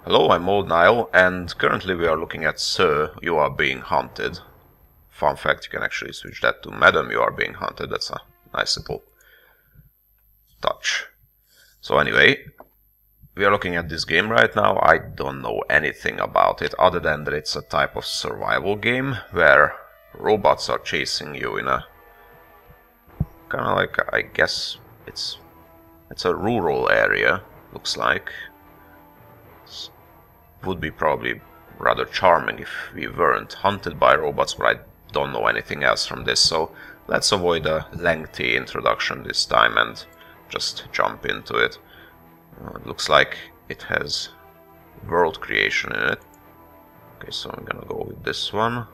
Hello, I'm old Nile, and currently we are looking at Sir, you are being hunted. Fun fact, you can actually switch that to Madam, you are being hunted. That's a nice little touch. So anyway, we are looking at this game right now. I don't know anything about it, other than that it's a type of survival game, where robots are chasing you in a... kind of like, I guess, it's a rural area, looks like. Would be probably rather charming if we weren't hunted by robots, but I don't know anything else from this, so let's avoid a lengthy introduction this time and just jump into it. It looks like it has world creation in it. Okay, so I'm gonna go with this one.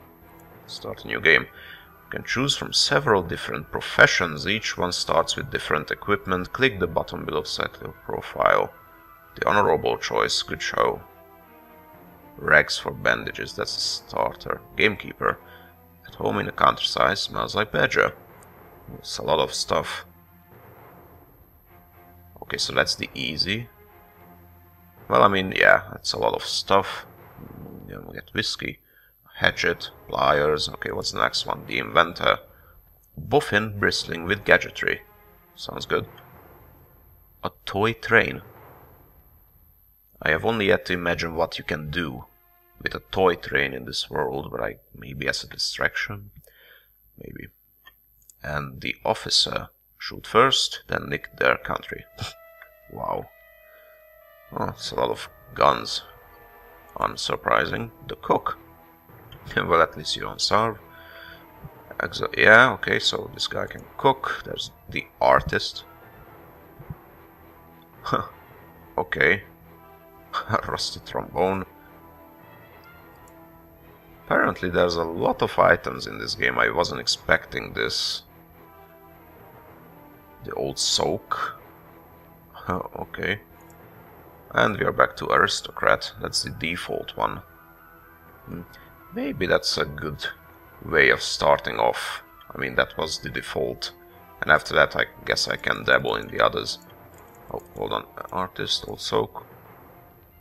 Start a new game. You can choose from several different professions. Each one starts with different equipment. Click the button below to set your profile. The honorable choice, good show. Rags for bandages, that's a starter. Gamekeeper. At home in the countryside, smells like badger. It's a lot of stuff. Okay, so that's the easy. Well, I mean, yeah, that's a lot of stuff. Yeah, we get whiskey. Hatchet, pliers. Okay, what's the next one? The inventor. Boffin bristling with gadgetry. Sounds good. A toy train. I have only yet to imagine what you can do with a toy train in this world, but maybe as a distraction, maybe. And the officer, shoot first, then nick their country. Wow. Oh, it's a lot of guns. Unsurprising. The cook. Well, at least you don't starve. Yeah, okay, so this guy can cook. There's the artist. Huh. Okay. Rusty trombone. Apparently there's a lot of items in this game. I wasn't expecting this. The old soak. Okay. And we are back to aristocrat. That's the default one. Maybe that's a good way of starting off. I mean, that was the default. And after that I guess I can dabble in the others. Oh, hold on. Artist, old soak.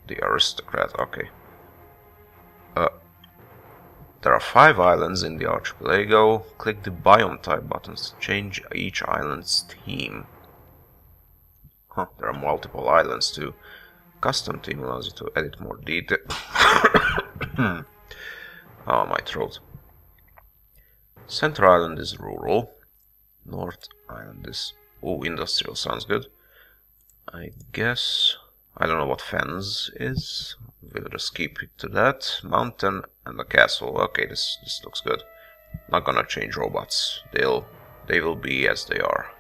The aristocrat, okay. There are 5 islands in the archipelago. Click the biome type buttons to change each island's theme. Huh, there are multiple islands too. Custom theme allows you to edit more detail. Oh, my throat. Center island is rural. North island is... oh, industrial, sounds good. I guess... I don't know what fens is. We'll just keep it to that. Mountain and a castle. Okay, this looks good. Not gonna change robots. They will be as they are.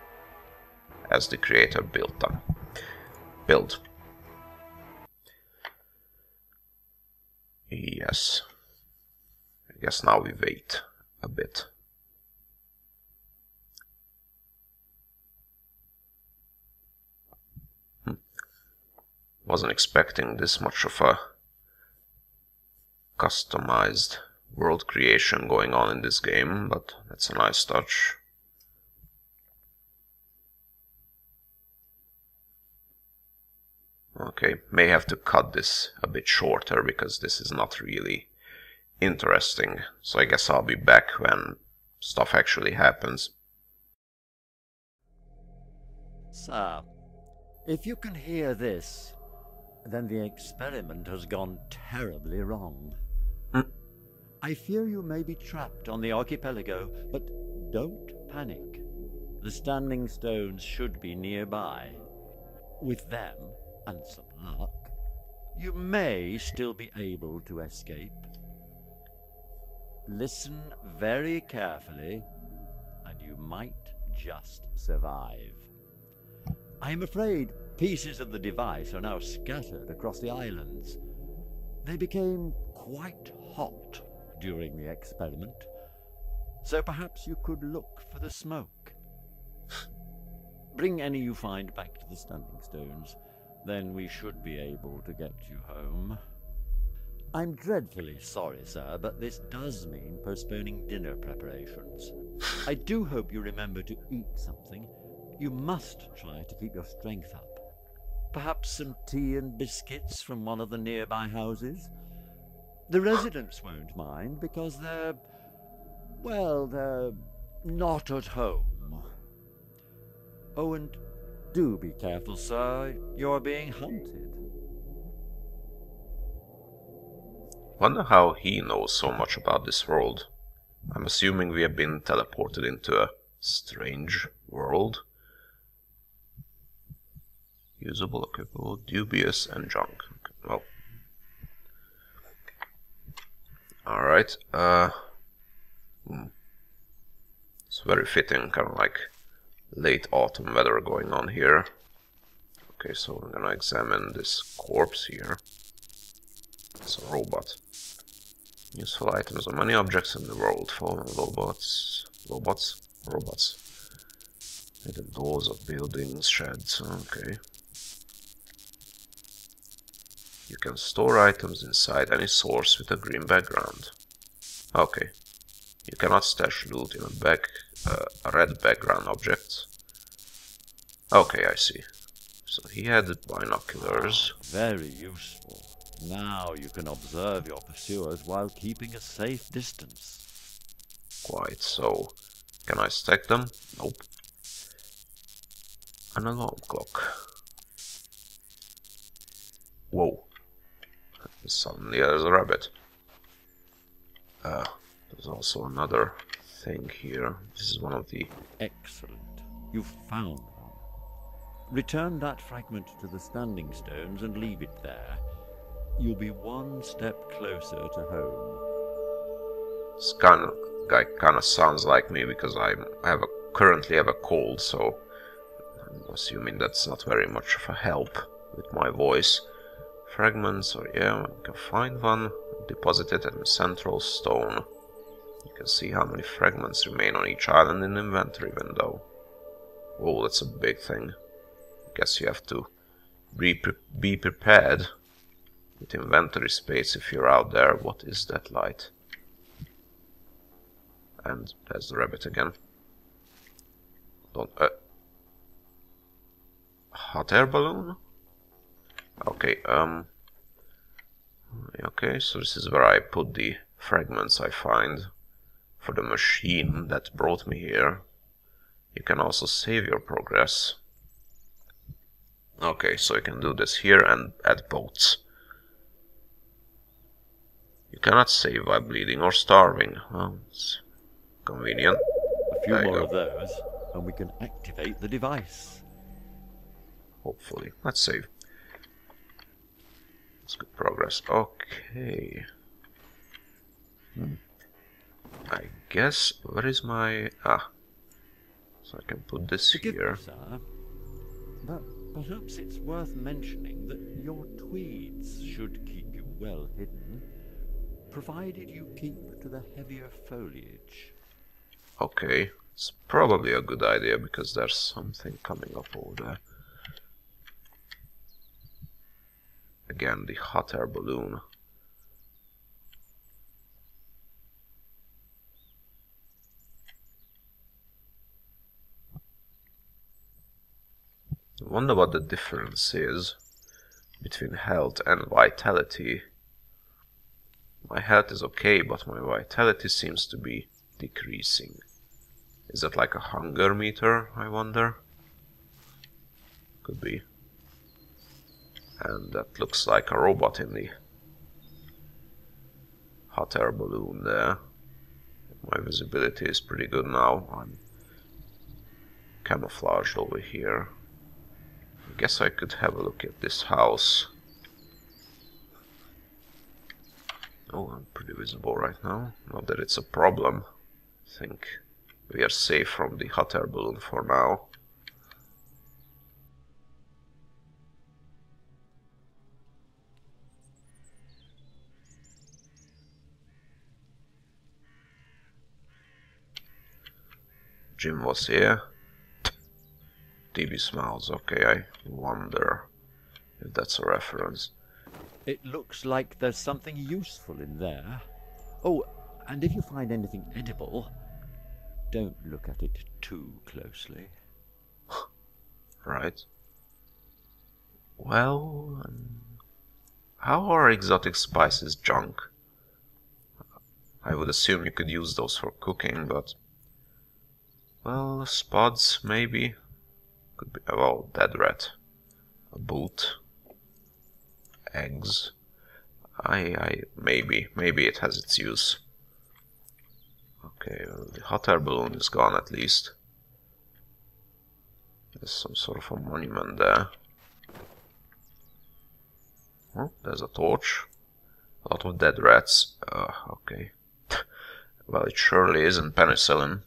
As the creator built them. Build. Yes. I guess now we wait a bit. Wasn't expecting this much of a customized world creation going on in this game, but that's a nice touch. Okay, may have to cut this a bit shorter because this is not really interesting, so I guess I'll be back when stuff actually happens. Sir, if you can hear this, then the experiment has gone terribly wrong. I fear you may be trapped on the archipelago, but don't panic. The standing stones should be nearby. With them, and some luck, you may still be able to escape. Listen very carefully, and you might just survive. I am afraid pieces of the device are now scattered across the islands. They became quite hot during the experiment, so perhaps you could look for the smoke. Bring any you find back to the standing stones, then we should be able to get you home. I'm dreadfully sorry, sir, but this does mean postponing dinner preparations. I do hope you remember to eat something. You must try to keep your strength up. Perhaps some tea and biscuits from one of the nearby houses? The residents won't mind because they're not at home. Oh, and do be careful, sir. You're being hunted. Wonder how he knows so much about this world. I'm assuming we have been teleported into a strange world. Usable, equipable, dubious, and junk. Well. Alright, it's very fitting, kind of like late autumn weather going on here. Okay, so we're gonna examine this corpse here. It's a robot. Useful items or many objects in the world. Fallen robots. Hidden doors of buildings, sheds. Okay. You can store items inside any source with a green background. Okay. You cannot stash loot in a red background object. Okay, I see. So he had binoculars. Very useful. Now you can observe your pursuers while keeping a safe distance. Quite so. Can I stack them? Nope. An alarm clock. Whoa. Suddenly there's a rabbit. There's also another thing here. This is one of the... Excellent. You've found one. Return that fragment to the standing stones and leave it there. You'll be one step closer to home. This guy kind of sounds like me because I currently have a cold, so I'm assuming that's not very much of a help with my voice. Fragments, or yeah, you can find one, deposit it in a central stone. You can see how many fragments remain on each island in the inventory window. Whoa, that's a big thing. Guess you have to be prepared with inventory space if you're out there. What is that light? And there's the rabbit again. Hot air balloon? Okay, okay, so this is where I put the fragments I find for the machine that brought me here. You can also save your progress. Okay, so you can do this here and add boats. You cannot save by bleeding or starving. Well, it's convenient. A few more of those, and we can activate the device. Hopefully. Let's save. That's good progress. Okay. I guess, where is my... so I can put this Forgive here. me, sir, but perhaps it's worth mentioning that your tweeds should keep you well hidden, provided you keep to the heavier foliage. Okay, it's probably a good idea because there's something coming up over there. Again, the hot air balloon. I wonder what the difference is between health and vitality. My health is okay, but my vitality seems to be decreasing. Is that like a hunger meter, I wonder? Could be. And that looks like a robot in the hot air balloon there. My visibility is pretty good now. I'm camouflaged over here. I guess I could have a look at this house. Oh, I'm pretty visible right now. Not that it's a problem. I think we are safe from the hot air balloon for now. Jim was here. TV smiles. Okay, I wonder if that's a reference. It looks like there's something useful in there. Oh, and if you find anything edible, don't look at it too closely. Right. Well, how are exotic spices junk? I would assume you could use those for cooking, but... Well, spuds, maybe. Could be, well, dead rat. A boot. Eggs. Maybe it has its use. Okay, well, the hot air balloon is gone at least. There's some sort of a monument there. Oh, there's a torch. A lot of dead rats. Okay. Well, it surely isn't penicillin.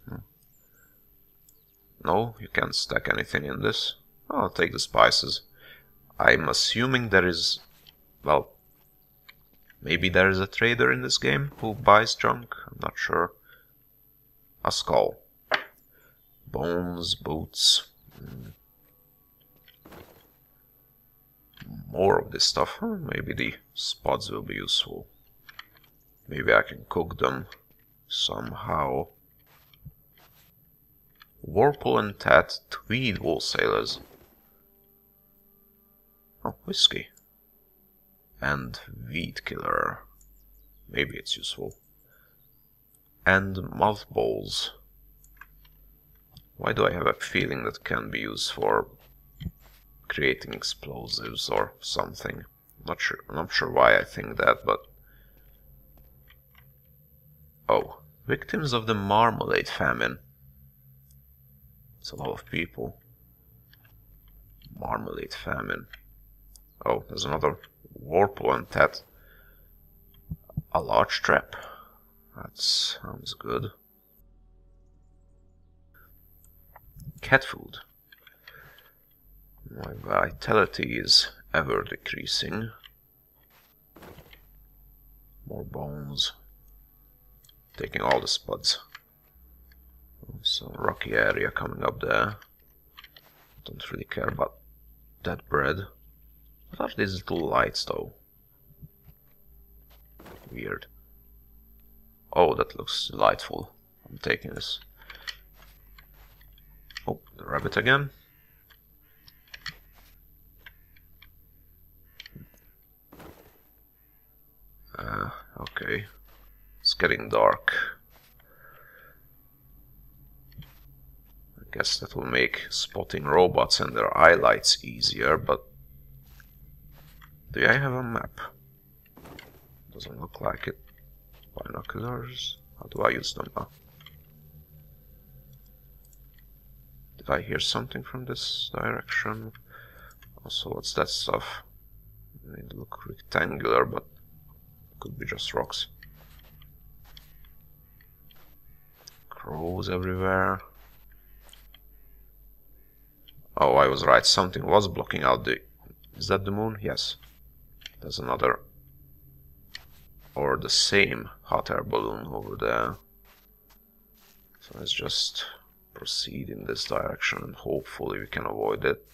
No, you can't stack anything in this. I'll take the spices. I'm assuming there is... Well, maybe there is a trader in this game who buys junk. I'm not sure. A skull. Bones, boots. More of this stuff. Maybe the spots will be useful. Maybe I can cook them somehow. Warple and Tat Tweed Wholesalers. Oh, whiskey. And Weed Killer. Maybe it's useful. And mothballs. Why do I have a feeling that can be used for creating explosives or something? I'm not sure why I think that, but... Oh, victims of the Marmalade Famine. It's a lot of people. Marmalade Famine. Oh, there's another Warple and Tat. A large trap. That sounds good. Cat food. My vitality is ever decreasing. More bones. Taking all the spuds. Some rocky area coming up there. Don't really care about that bread. What are these little lights though? Weird. Oh, that looks delightful. I'm taking this. Oh, the rabbit again. Okay. It's getting dark. I guess that will make spotting robots and their eye lights easier, but... Do I have a map? Doesn't look like it. Binoculars? How do I use them now? Did I hear something from this direction? Also, what's that stuff? They look rectangular, but could be just rocks. Crows everywhere. Oh, I was right. Something was blocking out the... Is that the moon? Yes. There's another... Or the same hot air balloon over there. So let's just proceed in this direction and hopefully we can avoid it.